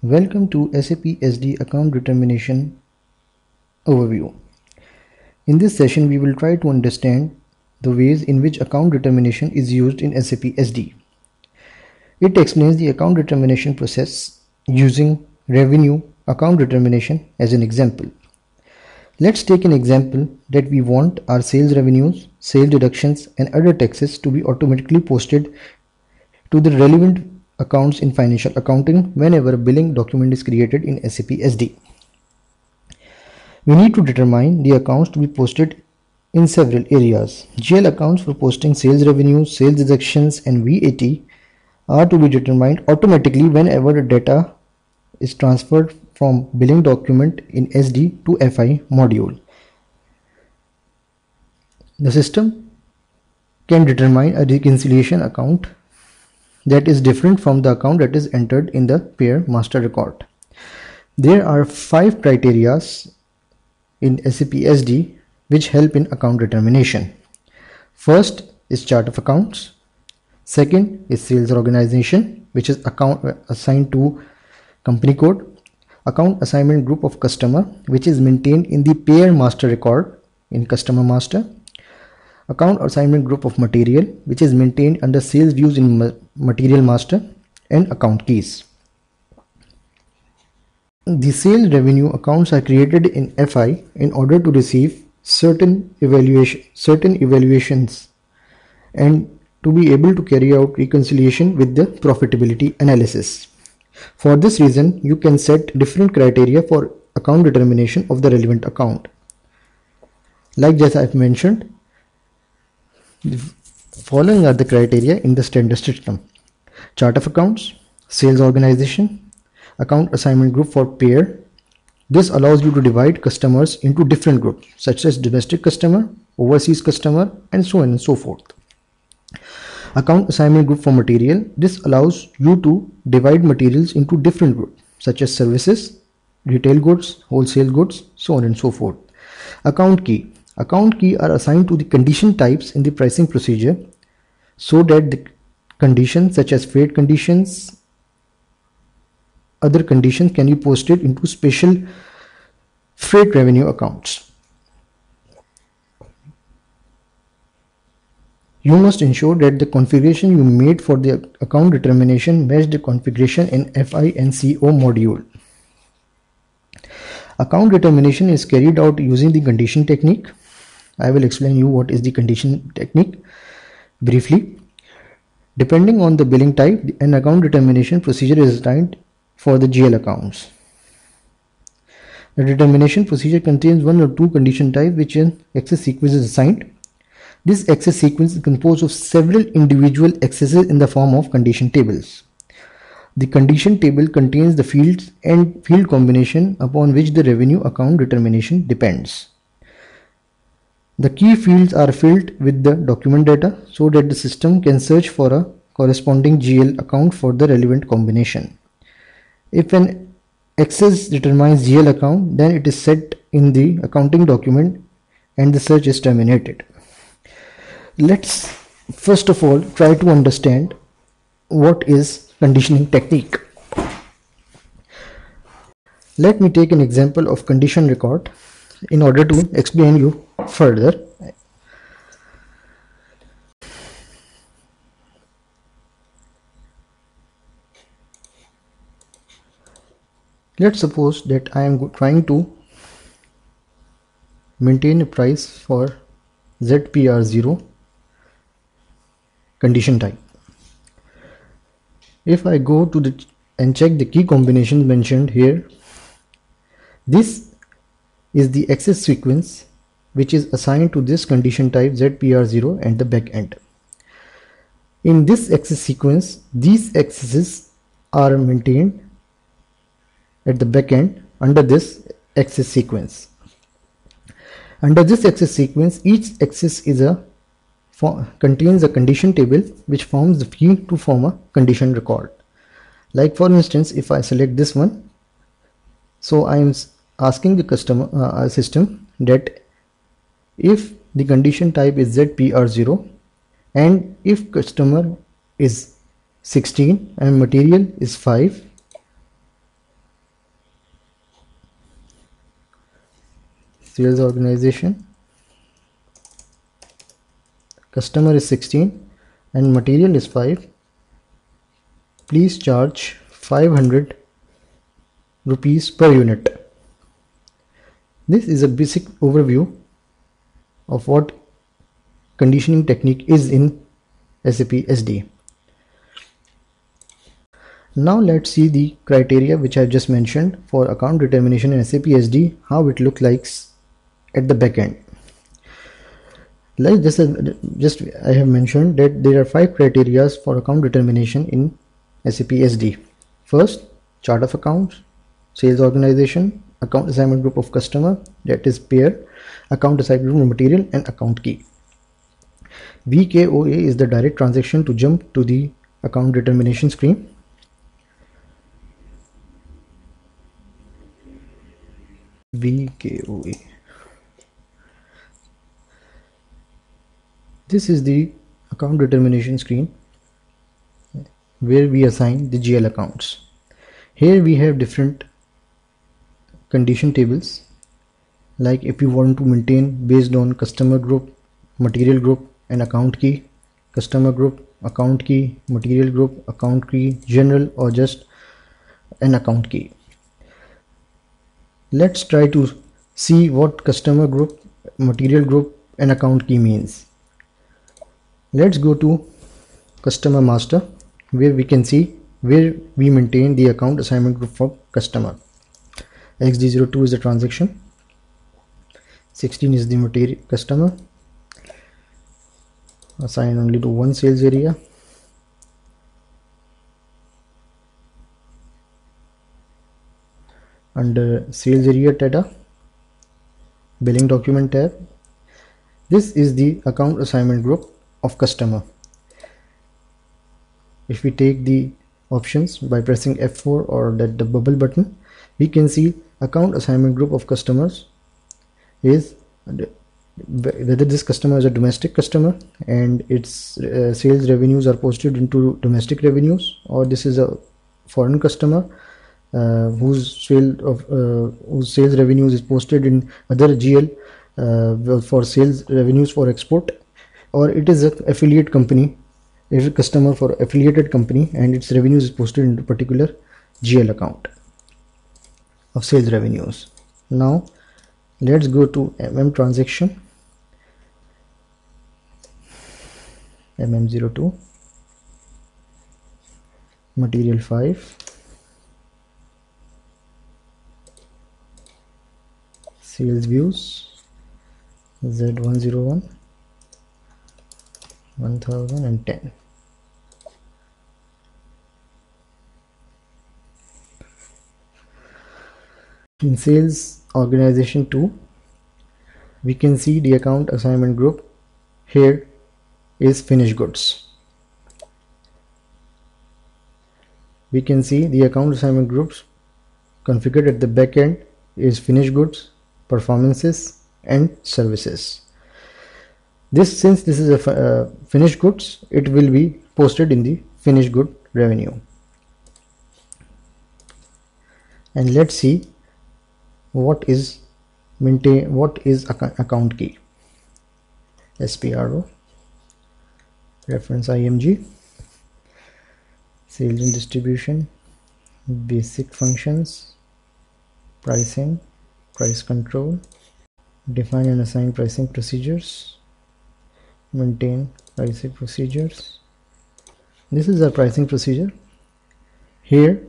Welcome to SAP SD Account Determination Overview. In this session, we will try to understand the ways in which account determination is used in SAP SD. It explains the account determination process using revenue account determination as an example. Let's take an example that we want our sales revenues, sales deductions, and other taxes to be automatically posted to the relevant accounts in financial accounting whenever a billing document is created in SAP SD. We need to determine the accounts to be posted in several areas. GL accounts for posting sales revenues, sales deductions, and VAT are to be determined automatically whenever the data is transferred from billing document in SD to FI module. The system can determine a reconciliation account that is different from the account that is entered in the payer master record. There are 5 criteria in SAP SD which help in account determination. First is chart of accounts. Second is sales organization, which is account assigned to company code. Account assignment group of customer, which is maintained in the payer master record in customer master. Account assignment group of material, which is maintained under sales views in material master, and account keys. The sales revenue accounts are created in FI in order to receive certain evaluations and to be able to carry out reconciliation with the profitability analysis. For this reason, you can set different criteria for account determination of the relevant account. Like just I've mentioned, the following are the criteria in the standard system: chart of accounts, sales organization, account assignment group for payer. This allows you to divide customers into different groups such as domestic customer, overseas customer, and so on and so forth. Account assignment group for material. This allows you to divide materials into different groups such as services, retail goods, wholesale goods, so on and so forth. Account key. Account key are assigned to the condition types in the pricing procedure so that the conditions such as freight conditions, other conditions can be posted into special freight revenue accounts. You must ensure that the configuration you made for the account determination match the configuration in FI and CO module. Account determination is carried out using the condition technique. I will explain you what is the condition technique briefly. Depending on the billing type, an account determination procedure is designed for the GL accounts. The determination procedure contains 1 or 2 condition types which an access sequence is assigned. This access sequence is composed of several individual accesses in the form of condition tables. The condition table contains the fields and field combination upon which the revenue account determination depends. The key fields are filled with the document data so that the system can search for a corresponding GL account for the relevant combination. If an access determines GL account, then it is set in the accounting document and the search is terminated. Let's first of all try to understand what is conditioning technique. Let me take an example of condition record in order to explain you further. Let's suppose that I am trying to maintain a price for ZPR0 condition type. If I go to and check the key combinations mentioned here, this is the access sequence which is assigned to this condition type ZPR0 and the back end. In this access sequence, these accesses are maintained at the back end under this access sequence. Under this access sequence, each access is contains a condition table which forms the key to form a condition record. Like for instance, if I select this one, so I am asking the system that if the condition type is ZPR0 and if customer is 16 and material is 5, sales organization, customer is 16 and material is 5. Please charge 500 rupees per unit. This is a basic overview of what conditioning technique is in SAP SD. Now let's see the criteria which I just mentioned for account determination in SAP SD, how it looks like at the back end. Like just I have mentioned that there are 5 criteria for account determination in SAP SD. First, chart of accounts, sales organization, account assignment group of customer, that is pair, account assignment group material, and account key. VKOA is the direct transaction to jump to the account determination screen. VKOA. This is the account determination screen where we assign the GL accounts. Here we have different condition tables, like if you want to maintain based on customer group, material group, and account key, customer group, account key, material group, account key, general, or just an account key. Let's try to see what customer group, material group, and account key means. Let's go to customer master, where we can see where we maintain the account assignment group for customer. XD02 is the transaction, 16 is the material customer, assign only to one sales area, under sales area data, billing document tab. This is the account assignment group of customer. If we take the options by pressing F4 or the bubble button, we can see account assignment group of customers is whether this customer is a domestic customer and its sales revenues are posted into domestic revenues, or this is a foreign customer whose sales revenues is posted in other GL for sales revenues for export, or it is an affiliate company, is a customer for affiliated company and its revenues is posted into particular GL account of sales revenues. Now let's go to transaction, MM02, material 5, sales views, Z101, 1010. In sales organization 2, we can see the account assignment group. Here is finished goods. We can see the account assignment groups configured at the back end is finished goods, performances, and services. Since this is a finished goods, it will be posted in the finished good revenue. And let's see what is account key. SPRO, reference IMG, sales and distribution, basic functions, pricing, price control, define and assign pricing procedures, maintain pricing procedures. This is our pricing procedure. Here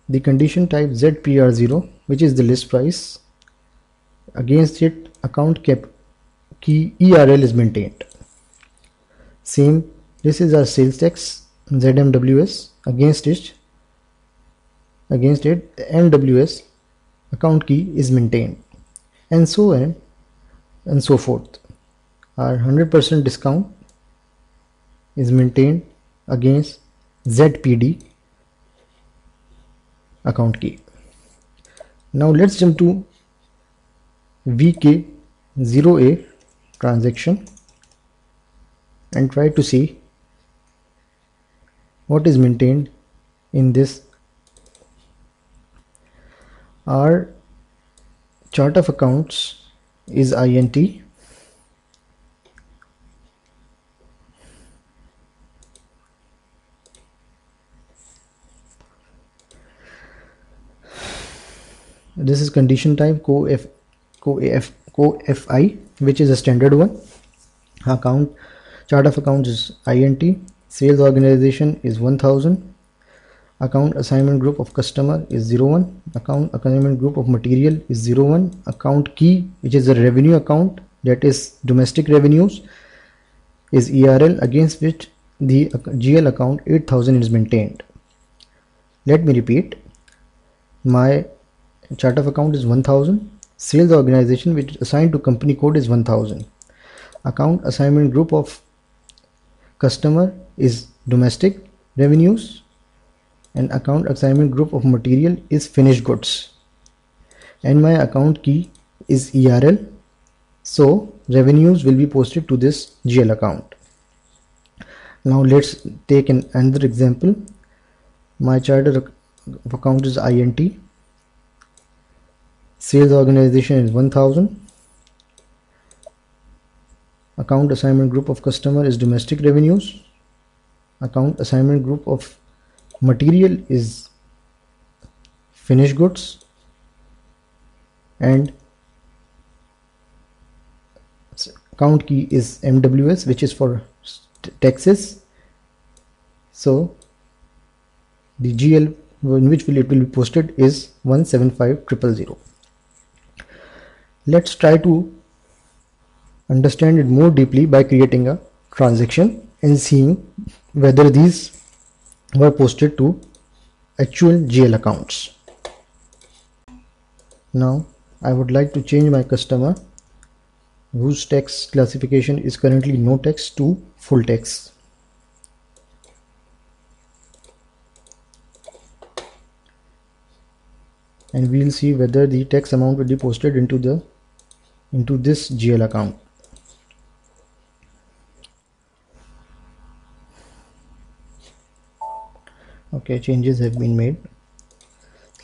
the condition type ZPR0, which is the list price, against it account key ERL is maintained. Same, this is our sales tax ZMWS, against it MWS account key is maintained, and so on and so forth. Our 100% discount is maintained against ZPD account key. Now let's jump to VK0A transaction and try to see what is maintained in this. Our chart of accounts is INT. This is condition type co-fi, which is a standard one. Account chart of accounts is INT. Sales organization is 1000. Account assignment group of customer is 01. Account assignment group of material is 01. Account key, which is a revenue account, that is domestic revenues, is ERL, against which the GL account 8000 is maintained. Let me repeat. My chart of account is 1000. Sales organization, which is assigned to company code, is 1000. Account assignment group of customer is domestic revenues, and account assignment group of material is finished goods, and my account key is ERL, so revenues will be posted to this GL account. Now let's take another example. My chart of account is INT. Sales organization is 1000. Account assignment group of customer is domestic revenues. Account assignment group of material is finished goods, and account key is MWS, which is for taxes. So the GL in which it will be posted is 175000. Let's try to understand it more deeply by creating a transaction and seeing whether these were posted to actual GL accounts. Now I would like to change my customer whose tax classification is currently no tax to full tax. And we will see whether the tax amount will be posted into this GL account. Okay, changes have been made.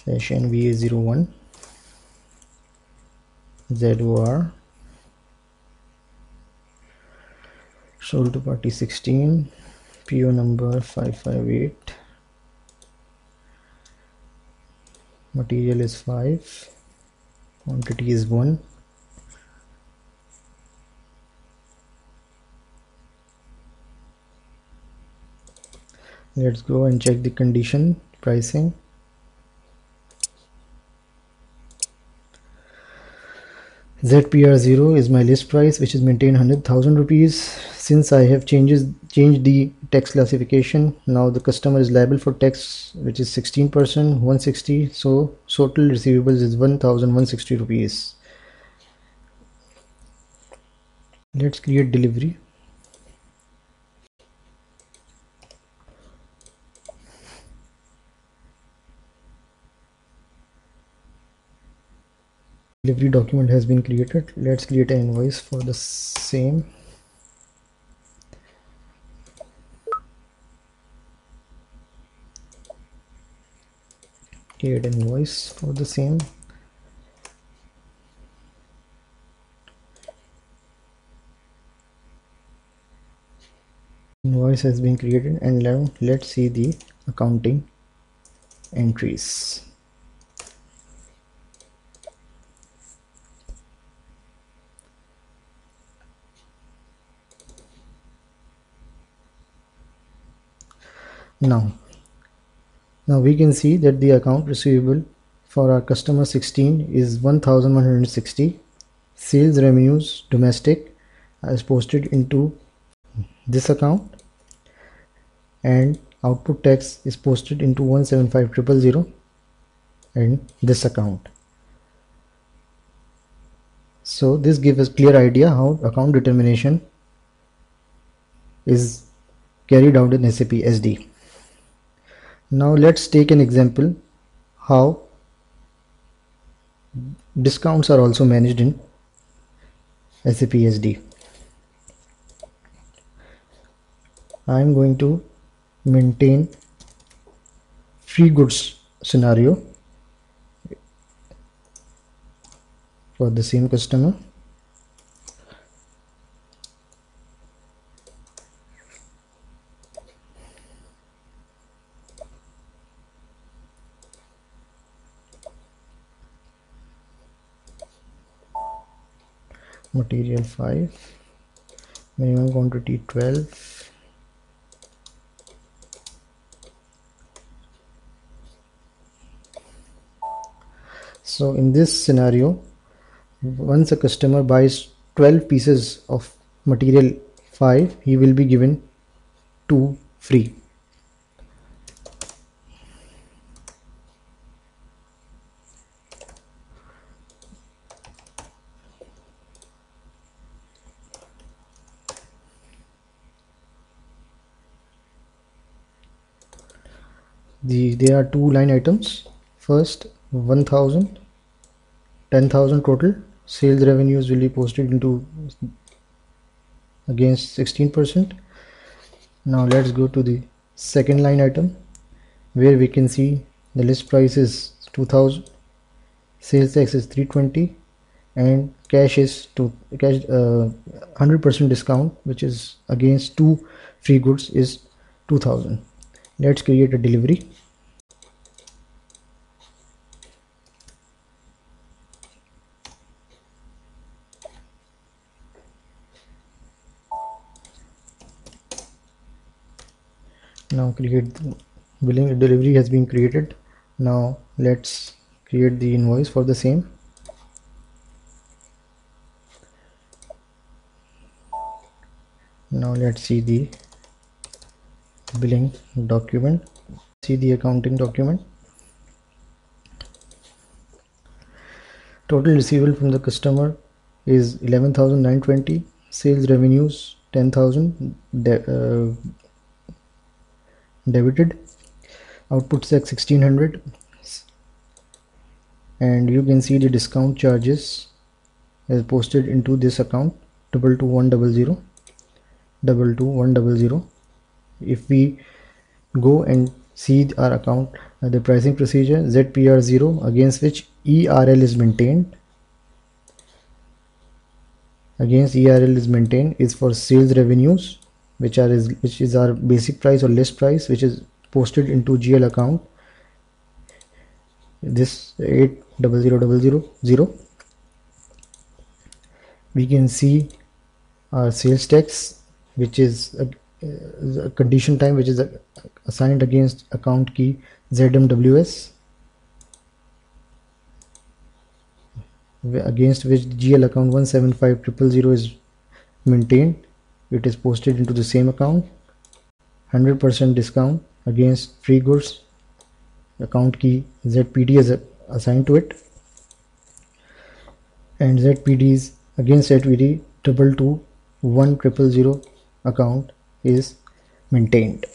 /NVA01 ZOR sold to party 16, PO number 558, material is 5, quantity is 1. Let's go and check the condition pricing. ZPR0 is my list price, which is maintained 100,000 rupees. Since I have changed the tax classification, now the customer is liable for tax, which is 16%, 160. So total receivables is 1,160 rupees. Let's create delivery. Delivery document has been created. Let's create an invoice for the same. Create an invoice for the same. Invoice has been created, and now let's see the accounting entries. Now we can see that the account receivable for our customer 16 is 1,160. Sales revenues domestic is posted into this account, and output tax is posted into 175,000 and this account. So this gives us clear idea how account determination is carried out in SAP SD. Now let's take an example how discounts are also managed in SAP SD. I am going to maintain free goods scenario for the same customer. material 5, minimum quantity 12. So in this scenario, once a customer buys 12 pieces of material 5, he will be given 2 free. There are two line items. First, 1000, 10,000 total. Sales revenues will be posted into against 16%. Now let's go to the second line item, where we can see the list price is 2000, sales tax is 320, and cash is 100% discount, which is against 2 free goods, is 2000. Let's create a delivery. Now create billing delivery has been created. Now let's create the invoice for the same. Now let's see the billing document. See the accounting document. Total receivable from the customer is 11,920. Sales revenues 10,000 debited. Output tax 1600, and you can see the discount charges is posted into this account 222100 22100. If we go and see our account, the pricing procedure ZPR0, against which ERL is maintained, is for sales revenues, which is our basic price or list price, which is posted into GL account, this 800000. We can see our sales tax, which is a condition time, which is assigned against account key ZMWS, against which GL account 175000 is maintained. It is posted into the same account. 100% discount against free goods, account key ZPD is assigned to it, and ZPD is against ZPD 222100 account is maintained.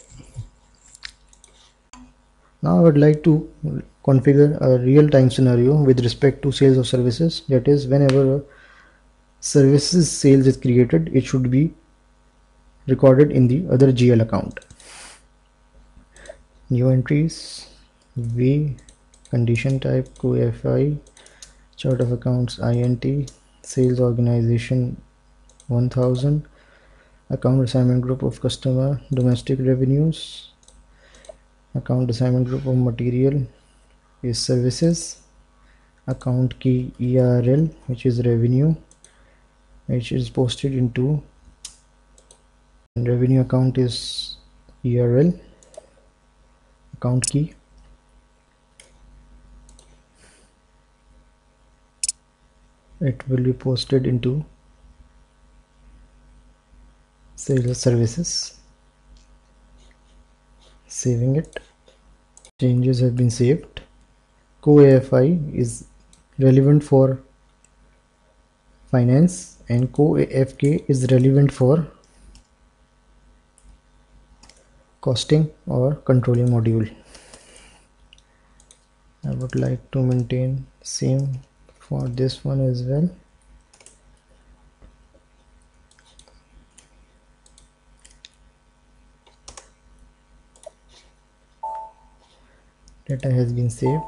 Now I would like to configure a real-time scenario with respect to sales of services. That is, whenever a services sales is created, it should be recorded in the other GL account. New entries, V, condition type QFI, chart of accounts INT, sales organization 1000, account assignment group of customer, domestic revenues, account assignment group of material is services, account key ERL, which is revenue, which is posted into, and revenue account is ERL, account key, it will be posted into sales services. Saving it. Changes have been saved. CoAFI is relevant for finance, and CoAFK is relevant for costing or controlling module. I would like to maintain same for this one as well. Data has been saved.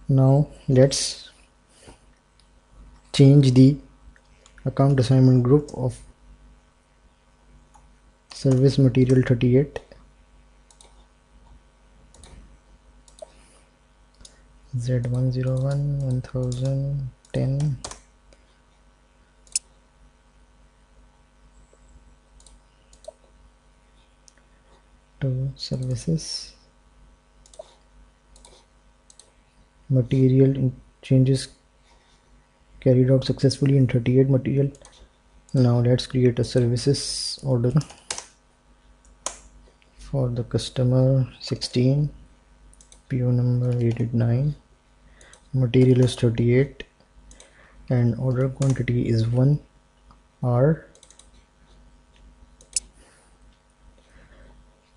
Now let's change the account assignment group of service material 38. Z101 1010 to services. Material changes carried out successfully in 38 material. Now let's create a services order for the customer 16, PO number 889, material is 38 and order quantity is 1 R,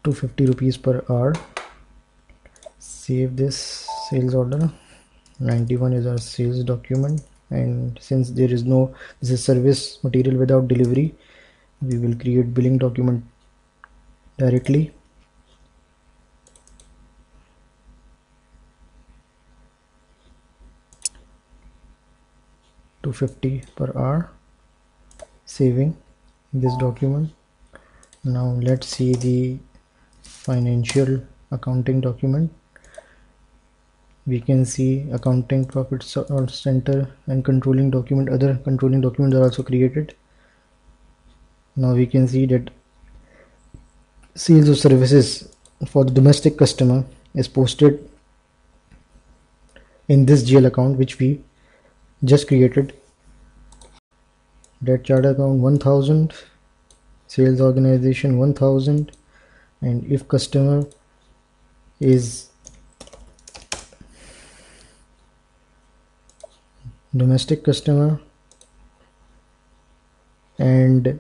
250 rupees per hour. Save this sales order. 91 is our sales document, and since there is no, this is service material without delivery, we will create billing document directly. $250 per hour, saving this document. Now let's see the financial accounting document. We can see accounting profit center and controlling document. Other controlling documents are also created. Now we can see that sales of services for the domestic customer is posted in this GL account which we just created. That chart account 1000, sales organization 1000, and if customer is domestic customer and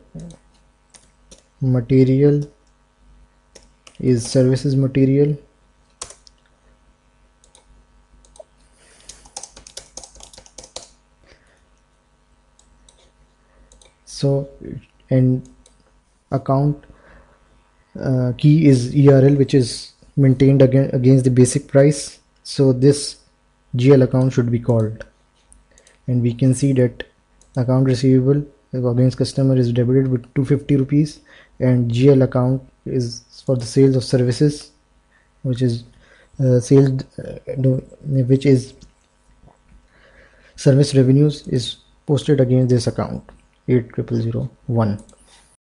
material is services material, so and account key is ERL, which is maintained against the basic price, so this GL account should be called. And we can see that account receivable against customer is debited with 250 rupees, and GL account is for the sales of services, which is which is service revenues is posted against this account 8001.